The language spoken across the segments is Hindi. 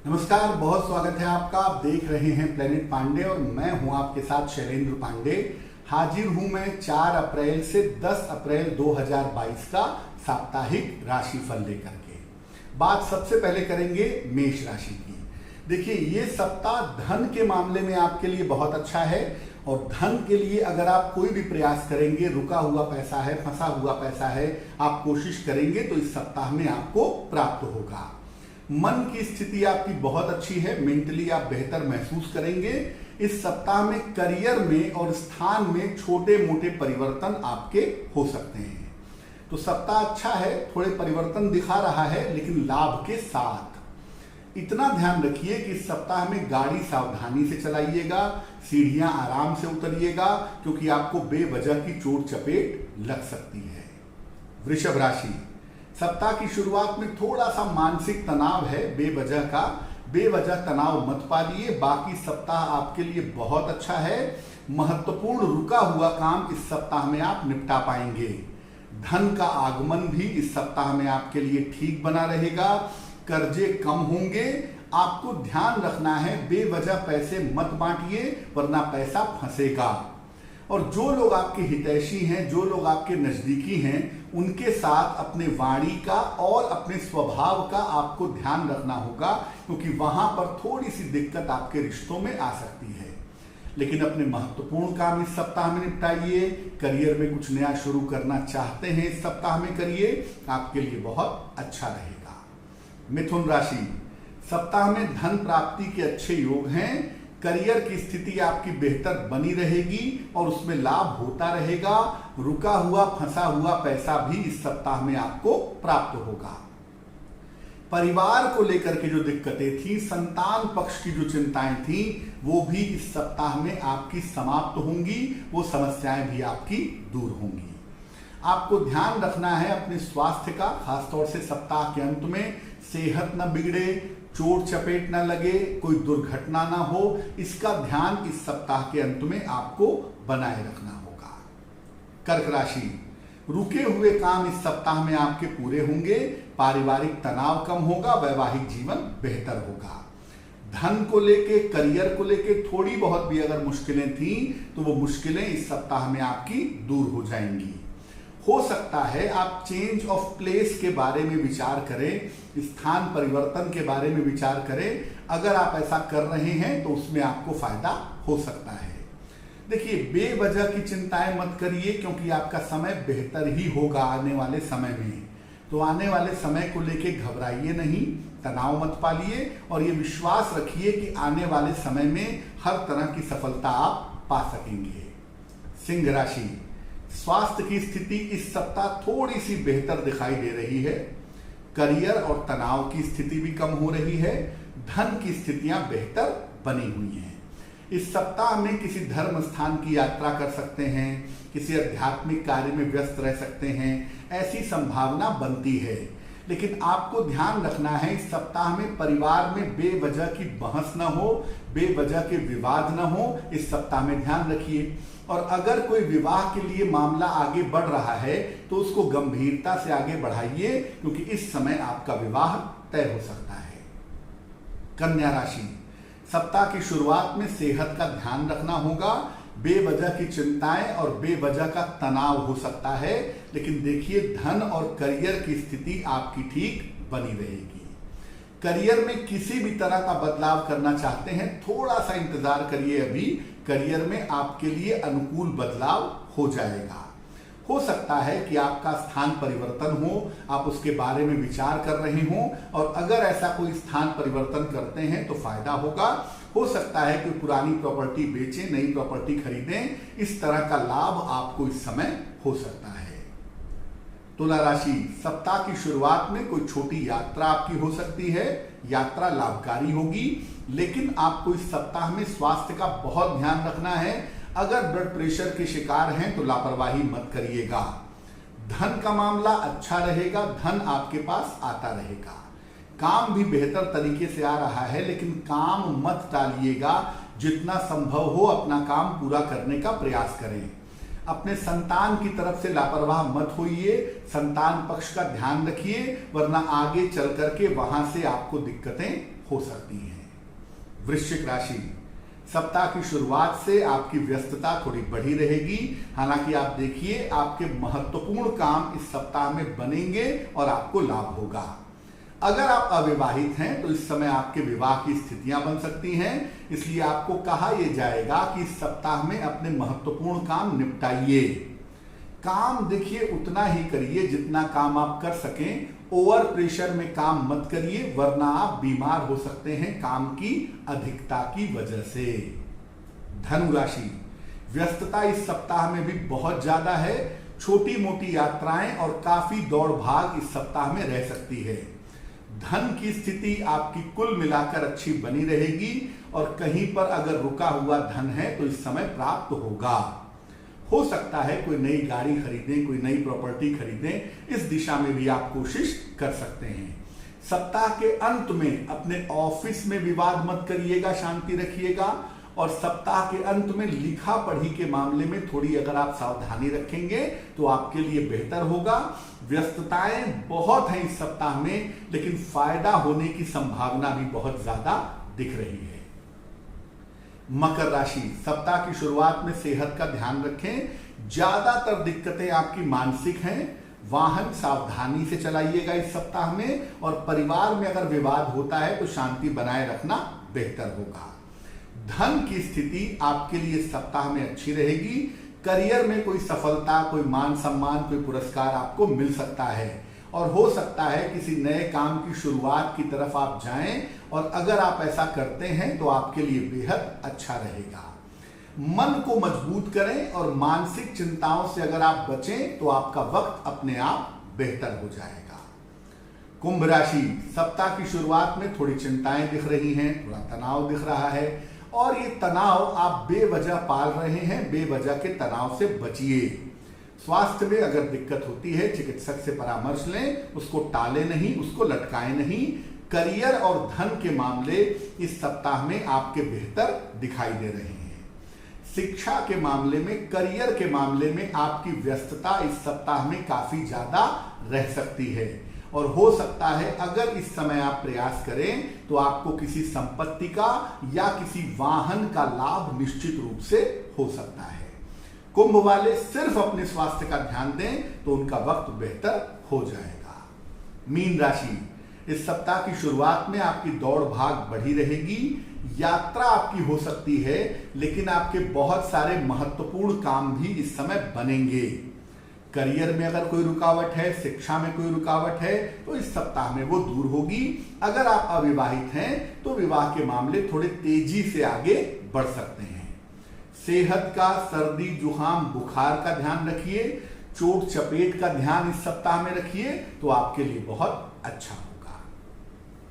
नमस्कार, बहुत स्वागत है आपका। आप देख रहे हैं प्लेनेट पांडे और मैं हूं आपके साथ शैलेंद्र पांडे। हाजिर हूं मैं 4 अप्रैल से 10 अप्रैल 2022 का साप्ताहिक राशिफल लेकर के। बात सबसे पहले करेंगे मेष राशि की। देखिए, ये सप्ताह धन के मामले में आपके लिए बहुत अच्छा है और धन के लिए अगर आप कोई भी प्रयास करेंगे, रुका हुआ पैसा है, फंसा हुआ पैसा है, आप कोशिश करेंगे तो इस सप्ताह में आपको प्राप्त होगा। मन की स्थिति आपकी बहुत अच्छी है, मेंटली आप बेहतर महसूस करेंगे। इस सप्ताह में करियर में और स्थान में छोटे मोटे परिवर्तन आपके हो सकते हैं। तो सप्ताह अच्छा है, थोड़े परिवर्तन दिखा रहा है लेकिन लाभ के साथ। इतना ध्यान रखिए कि इस सप्ताह में गाड़ी सावधानी से चलाइएगा, सीढ़ियां आराम से उतरिएगा क्योंकि आपको बेवजह की चोट चपेट लग सकती है। वृषभ राशि, सप्ताह की शुरुआत में थोड़ा सा मानसिक तनाव है बेवजह तनाव मत पालिए। बाकी सप्ताह आपके लिए बहुत अच्छा है। महत्वपूर्ण रुका हुआ काम इस सप्ताह में आप निपटा पाएंगे। धन का आगमन भी इस सप्ताह में आपके लिए ठीक बना रहेगा। कर्जे कम होंगे। आपको ध्यान रखना है, बेवजह पैसे मत बांटिए वरना पैसा फंसेगा। और जो लोग आपके हितैषी हैं, जो लोग आपके नजदीकी हैं, उनके साथ अपने वाणी का और अपने स्वभाव का आपको ध्यान रखना होगा क्योंकि वहां पर थोड़ी सी दिक्कत आपके रिश्तों में आ सकती है। लेकिन अपने महत्वपूर्ण काम इस सप्ताह में निपटाइए। करियर में कुछ नया शुरू करना चाहते हैं, इस सप्ताह में करिए, आपके लिए बहुत अच्छा रहेगा। मिथुन राशि, सप्ताह में धन प्राप्ति के अच्छे योग हैं। करियर की स्थिति आपकी बेहतर बनी रहेगी और उसमें लाभ होता रहेगा। रुका हुआ फंसा हुआ पैसा भी इस सप्ताह में आपको प्राप्त होगा। परिवार को लेकर के जो दिक्कतें थी, संतान पक्ष की जो चिंताएं थी, वो भी इस सप्ताह में आपकी समाप्त होंगी। वो समस्याएं भी आपकी दूर होंगी। आपको ध्यान रखना है अपने स्वास्थ्य का, खासतौर से सप्ताह के अंत में सेहत न बिगड़े, चोट चपेट न लगे, कोई दुर्घटना ना हो, इसका ध्यान इस सप्ताह के अंत में आपको बनाए रखना होगा। कर्क राशि, रुके हुए काम इस सप्ताह में आपके पूरे होंगे। पारिवारिक तनाव कम होगा, वैवाहिक जीवन बेहतर होगा। धन को लेके, करियर को लेके थोड़ी बहुत भी अगर मुश्किलें थी तो वो मुश्किलें इस सप्ताह में आपकी दूर हो जाएंगी। हो सकता है आप चेंज ऑफ प्लेस के बारे में विचार करें, स्थान परिवर्तन के बारे में विचार करें। अगर आप ऐसा कर रहे हैं तो उसमें आपको फायदा हो सकता है। देखिए, बेवजह की चिंताएं मत करिए क्योंकि आपका समय बेहतर ही होगा आने वाले समय में। तो आने वाले समय को लेके घबराइए नहीं, तनाव मत पालिए और ये विश्वास रखिए कि आने वाले समय में हर तरह की सफलता आप पा सकेंगे। सिंह राशि, स्वास्थ्य की स्थिति इस सप्ताह थोड़ी सी बेहतर दिखाई दे रही है। करियर और तनाव की स्थिति भी कम हो रही है। धन की स्थितियां बेहतर बनी हुई हैं। इस सप्ताह में किसी धर्म स्थान की यात्रा कर सकते हैं, किसी आध्यात्मिक कार्य में व्यस्त रह सकते हैं, ऐसी संभावना बनती है। लेकिन आपको ध्यान रखना है इस सप्ताह में परिवार में बेवजह की बहस न हो, बेवजह के विवाद न हो। इस सप्ताह में ध्यान रखिए। और अगर कोई विवाह के लिए मामला आगे बढ़ रहा है तो उसको गंभीरता से आगे बढ़ाइए क्योंकि इस समय आपका विवाह तय हो सकता है। कन्या राशि, सप्ताह की शुरुआत में सेहत का ध्यान रखना होगा। बेवजह की चिंताएं और बेवजह का तनाव हो सकता है, लेकिन देखिए धन और करियर की स्थिति आपकी ठीक बनी रहेगी। करियर में किसी भी तरह का बदलाव करना चाहते हैं, थोड़ा सा इंतजार करिए। अभी करियर में आपके लिए अनुकूल बदलाव हो जाएगा। हो सकता है कि आपका स्थान परिवर्तन हो, आप उसके बारे में विचार कर रहे हो और अगर ऐसा कोई स्थान परिवर्तन करते हैं तो फायदा होगा। हो सकता है कि पुरानी प्रॉपर्टी बेचें, नई प्रॉपर्टी खरीदें। इस तरह का लाभ आपको इस समय हो सकता है। तुला राशि, सप्ताह की शुरुआत में कोई छोटी यात्रा आपकी हो सकती है। यात्रा लाभकारी होगी, लेकिन आपको इस सप्ताह में स्वास्थ्य का बहुत ध्यान रखना है। अगर ब्लड प्रेशर के शिकार हैं तो लापरवाही मत करिएगा। धन का मामला अच्छा रहेगा, धन आपके पास आता रहेगा। काम भी बेहतर तरीके से आ रहा है, लेकिन काम मत टालिएगा। जितना संभव हो अपना काम पूरा करने का प्रयास करें। अपने संतान की तरफ से लापरवाह मत होइए, संतान पक्ष का ध्यान रखिए, वरना आगे चल करके वहां से आपको दिक्कतें हो सकती हैं। वृश्चिक राशि, सप्ताह की शुरुआत से आपकी व्यस्तता थोड़ी बढ़ी रहेगी। हालांकि आप देखिए आपके महत्वपूर्ण काम इस सप्ताह में बनेंगे और आपको लाभ होगा। अगर आप अविवाहित हैं तो इस समय आपके विवाह की स्थितियां बन सकती हैं, इसलिए आपको कहा यह जाएगा कि इस सप्ताह में अपने महत्वपूर्ण काम निपटाइए। काम देखिए उतना ही करिए जितना काम आप कर सकें, ओवर प्रेशर में काम मत करिए, वरना आप बीमार हो सकते हैं काम की अधिकता की वजह से। धनु राशि, व्यस्तता इस सप्ताह में भी बहुत ज्यादा है। छोटी मोटी यात्राएं और काफी दौड़ भाग इस सप्ताह में रह सकती है। धन की स्थिति आपकी कुल मिलाकर अच्छी बनी रहेगी और कहीं पर अगर रुका हुआ धन है तो इस समय प्राप्त होगा। हो सकता है कोई नई गाड़ी खरीदें, कोई नई प्रॉपर्टी खरीदें, इस दिशा में भी आप कोशिश कर सकते हैं। सप्ताह के अंत में अपने ऑफिस में विवाद मत करिएगा, शांति रखिएगा। और सप्ताह के अंत में लिखा पढ़ी के मामले में थोड़ी अगर आप सावधानी रखेंगे तो आपके लिए बेहतर होगा। व्यस्तताएं बहुत हैं इस सप्ताह में, लेकिन फायदा होने की संभावना भी बहुत ज्यादा दिख रही है। मकर राशि, सप्ताह की शुरुआत में सेहत का ध्यान रखें। ज्यादातर दिक्कतें आपकी मानसिक हैं। वाहन सावधानी से चलाइएगा इस सप्ताह में, और परिवार में अगर विवाद होता है तो शांति बनाए रखना बेहतर होगा। धन की स्थिति आपके लिए सप्ताह में अच्छी रहेगी। करियर में कोई सफलता, कोई मान सम्मान, कोई पुरस्कार आपको मिल सकता है, और हो सकता है किसी नए काम की शुरुआत की तरफ आप जाएं, और अगर आप ऐसा करते हैं तो आपके लिए बेहद अच्छा रहेगा। मन को मजबूत करें और मानसिक चिंताओं से अगर आप बचें तो आपका वक्त अपने आप बेहतर हो जाएगा। कुंभ राशि, सप्ताह की शुरुआत में थोड़ी चिंताएं दिख रही हैं, थोड़ा तनाव दिख रहा है, और ये तनाव आप बेवजह पाल रहे हैं। बेवजह के तनाव से बचिए। स्वास्थ्य में अगर दिक्कत होती है चिकित्सक से परामर्श लें, उसको टालें नहीं, उसको लटकाएं नहीं। करियर और धन के मामले इस सप्ताह में आपके बेहतर दिखाई दे रहे हैं। शिक्षा के मामले में, करियर के मामले में आपकी व्यस्तता इस सप्ताह में काफी ज्यादा रह सकती है, और हो सकता है अगर इस समय आप प्रयास करें तो आपको किसी संपत्ति का या किसी वाहन का लाभ निश्चित रूप से हो सकता है। कुंभ वाले सिर्फ अपने स्वास्थ्य का ध्यान दें तो उनका वक्त बेहतर हो जाएगा। मीन राशि, इस सप्ताह की शुरुआत में आपकी दौड़ भाग बढ़ी रहेगी। यात्रा आपकी हो सकती है, लेकिन आपके बहुत सारे महत्वपूर्ण काम भी इस समय बनेंगे। करियर में अगर कोई रुकावट है, शिक्षा में कोई रुकावट है, तो इस सप्ताह में वो दूर होगी। अगर आप अविवाहित हैं तो विवाह के मामले थोड़े तेजी से आगे बढ़ सकते हैं। सेहत का, सर्दी जुकाम बुखार का ध्यान रखिए। चोट चपेट का ध्यान इस सप्ताह में रखिए तो आपके लिए बहुत अच्छा होगा।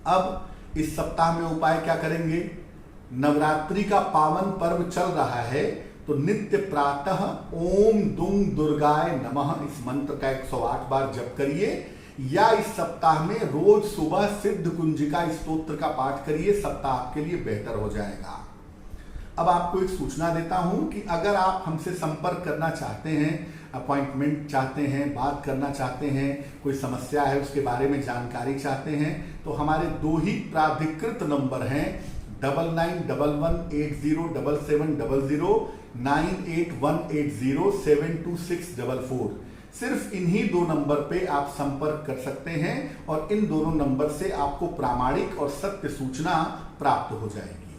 अब इस सप्ताह में उपाय क्या करेंगे? नवरात्रि का पावन पर्व चल रहा है, तो नित्य प्रातः ओम दुंग दुर्गाय नमः इस मंत्र का 108 बार जप करिए, या इस सप्ताह में रोज सुबह सिद्ध कुंजिका स्तोत्र का पाठ करिए। सप्ताह आपके लिए बेहतर हो जाएगा। अब आपको एक सूचना देता हूं कि अगर आप हमसे संपर्क करना चाहते हैं, अपॉइंटमेंट चाहते हैं, बात करना चाहते हैं, कोई समस्या है उसके बारे में जानकारी चाहते हैं, तो हमारे दो ही प्राधिकृत नंबर हैं 9911807700, 9818072644। सिर्फ इन्हीं दो नंबर पे आप संपर्क कर सकते हैं और इन दोनों नंबर से आपको प्रामाणिक और सत्य सूचना प्राप्त हो जाएगी।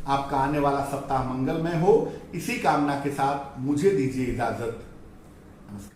आपका आने वाला सप्ताह मंगलमय हो, इसी कामना के साथ मुझे दीजिए इजाजत। नमस्कार।